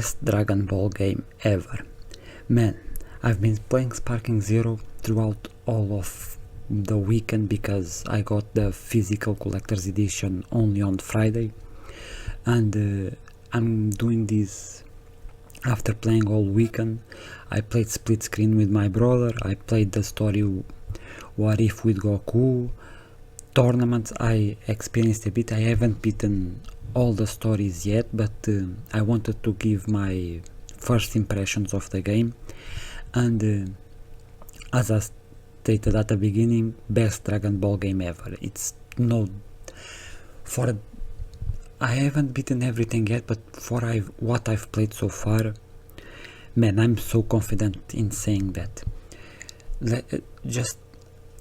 best Dragon Ball game ever. Man, I've been playing Sparking Zero throughout all of the weekend because I got the physical collector's edition only on Friday, and I'm doing this after playing all weekend. I played split screen with my brother, I played the story What If with Goku, tournaments I experienced a bit. I haven't beaten all the stories yet, but I wanted to give my first impressions of the game, and as I stated at the beginning, best Dragon Ball game ever. It's no, for I haven't beaten everything yet, but for what I've played so far, man, I'm so confident in saying that. Just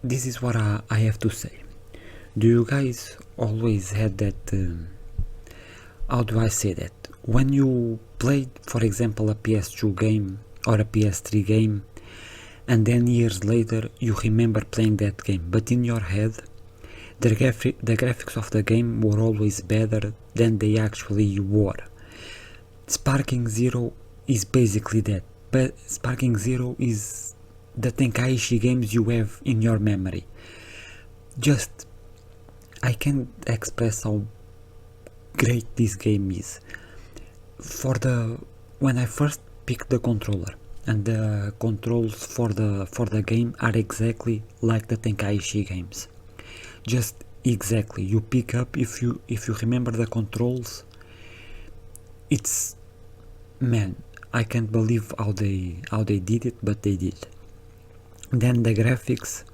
this is what I have to say. Do you guys always had that, how do I say that, when you played, for example, a PS2 game or a PS3 game, and then years later you remember playing that game, but in your head the graphics of the game were always better than they actually were? Sparking Zero is basically that. But Sparking Zero is the Tenkaichi games you have in your memory. Just, I can't express how great this game is. When I first picked the controller, and the controls for the game are exactly like the Tenkaichi games. Just exactly. You pick up, if you remember the controls, it's, man, I can't believe how they did it, but they did. Then the graphics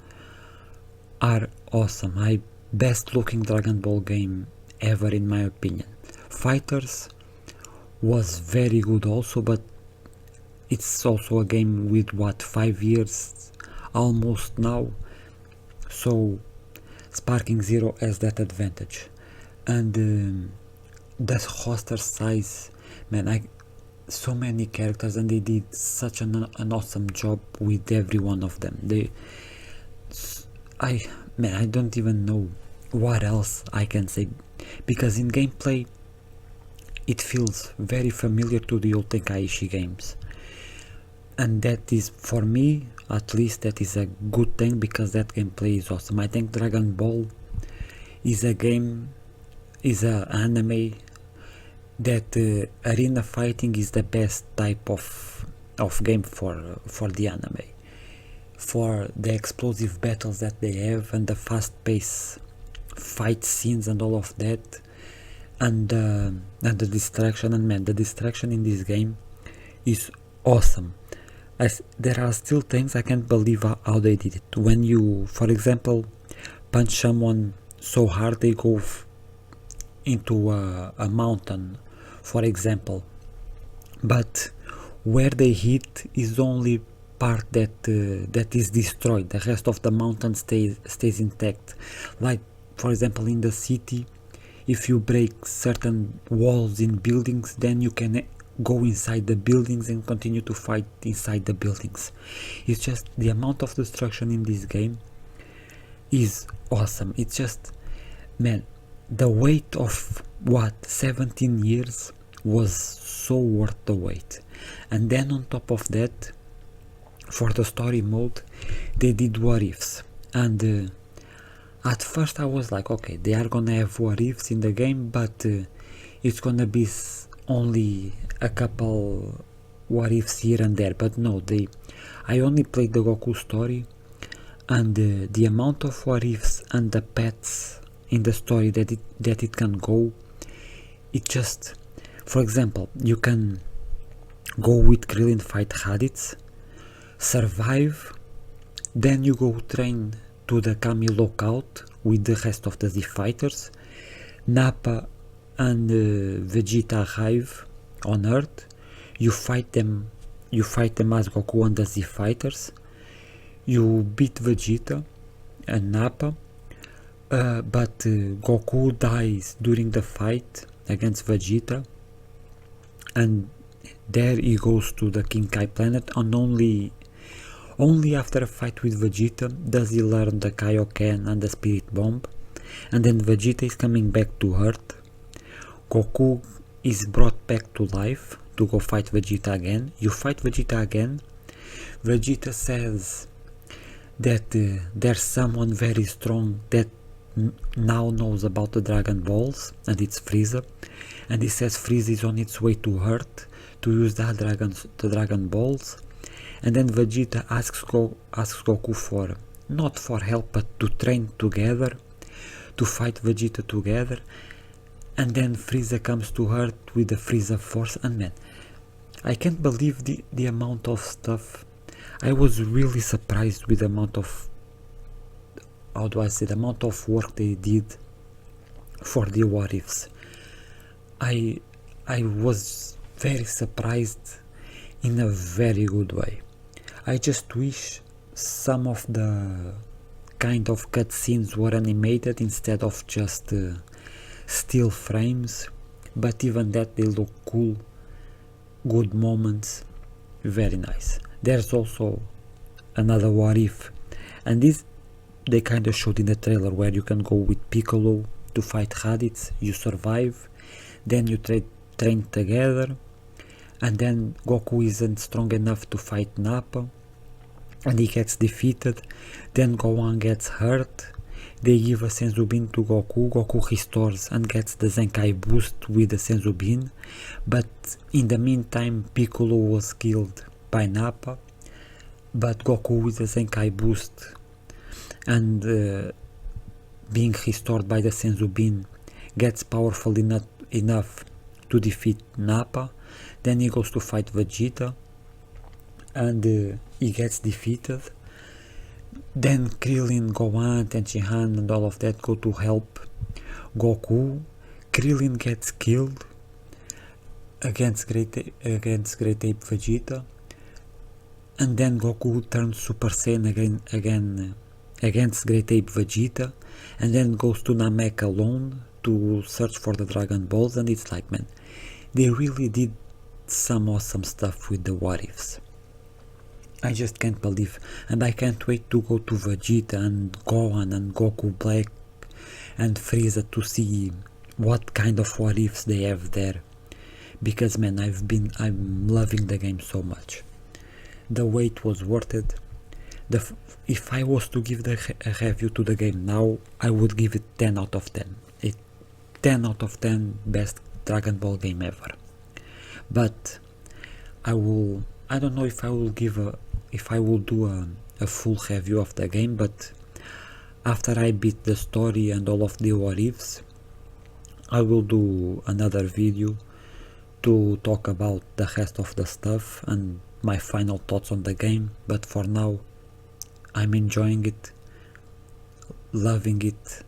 are awesome. Best looking Dragon Ball game ever in my opinion. Fighters was very good also, but it's also a game with 5 years almost now, so Sparking Zero has that advantage. And the roster size, man, so many characters, and they did such an awesome job with every one of them. I don't even know what else I can say, because in gameplay it feels very familiar to the old Tenkaichi games, and that is, for me at least, that is a good thing, because that gameplay is awesome. I think Dragon Ball is an anime that arena fighting is the best type of game for the anime, for the explosive battles that they have, and the fast pace fight scenes and all of that, and the distraction. And man, the distraction in this game is awesome. There are still things I can't believe how they did it. When you, for example, punch someone so hard they go into a mountain, for example, but where they hit is the only part that is destroyed. The rest of the mountain stays intact. Like, for example, in the city, if you break certain walls in buildings, then you can go inside the buildings and continue to fight inside the buildings. It's just, the amount of destruction in this game is awesome. It's just, man, the wait of 17 years was so worth the wait. And then on top of that, for the story mode, they did what ifs, and at first I was like, okay, they are gonna have what ifs in the game, but it's gonna be only a couple what ifs here and there. But no, I only played the Goku story, and the amount of what ifs and the paths in the story that it can go, it just, for example, you can go with Krillin, fight Raditz, survive, then you go train to the Kami lockout with the rest of the Z fighters. Nappa and Vegeta arrive on Earth. You fight them as Goku and the Z fighters. You beat Vegeta and Nappa, but Goku dies during the fight against Vegeta, and there he goes to the King Kai planet, and only after a fight with Vegeta does he learn the Kaioken and the Spirit Bomb, and then Vegeta is coming back to Earth. Goku is brought back to life to go fight Vegeta again. You fight Vegeta again. Vegeta says that there's someone very strong that now knows about the Dragon Balls, and it's Frieza. And he says Frieza is on its way to Earth to use the Dragon Balls. And then Vegeta asks Goku for, not for help, but to train together, to fight Vegeta together. And then Frieza comes to Earth with the Frieza Force, and man, I can't believe the amount of stuff. I was really surprised with the amount of, how do I say, the amount of work they did for the what ifs. I was very surprised in a very good way. I just wish some of the kind of cutscenes were animated instead of just still frames, but even that, they look cool, good moments, very nice. There's also another what if, and this they kind of showed in the trailer, where you can go with Piccolo to fight Raditz. You survive, then you train together, and then Goku isn't strong enough to fight Nappa, and he gets defeated. Then Gohan gets hurt. They give a Senzu Bean to Goku. Goku restores and gets the Zenkai boost with the Senzu Bean, but in the meantime Piccolo was killed by Nappa, but Goku with the Zenkai boost and being restored by the Senzu Bean gets powerful enough to defeat Nappa. Then he goes to fight Vegeta, and he gets defeated. Then Krillin, Gohan, Tenshinhan and all of that go to help Goku. Krillin gets killed against Great Ape Vegeta, and then Goku turns Super Saiyan again against Great Ape Vegeta, and then goes to Namek alone to search for the Dragon Balls. And it's like, man, they really did some awesome stuff with the what ifs. I just can't believe, and I can't wait to go to Vegeta and Gohan and Goku Black and Frieza to see what kind of what ifs they have there, because man, I'm loving the game so much. The wait was worth it. If I was to give a review to the game now, I would give it 10 out of 10. 10 out of 10 best Dragon Ball game ever. But I don't know if I will do a full review of the game, but after I beat the story and all of the what ifs, I will do another video to talk about the rest of the stuff and my final thoughts on the game. But for now, I'm enjoying it, loving it.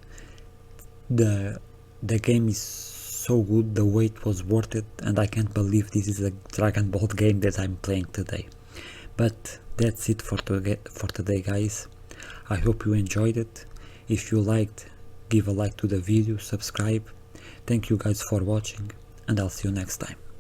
The game is so good, the wait was worth it, and I can't believe this is a Dragon Ball game that I'm playing today. But that's it for today, guys. I hope you enjoyed it. If you liked, give a like to the video, subscribe. Thank you guys for watching, and I'll see you next time.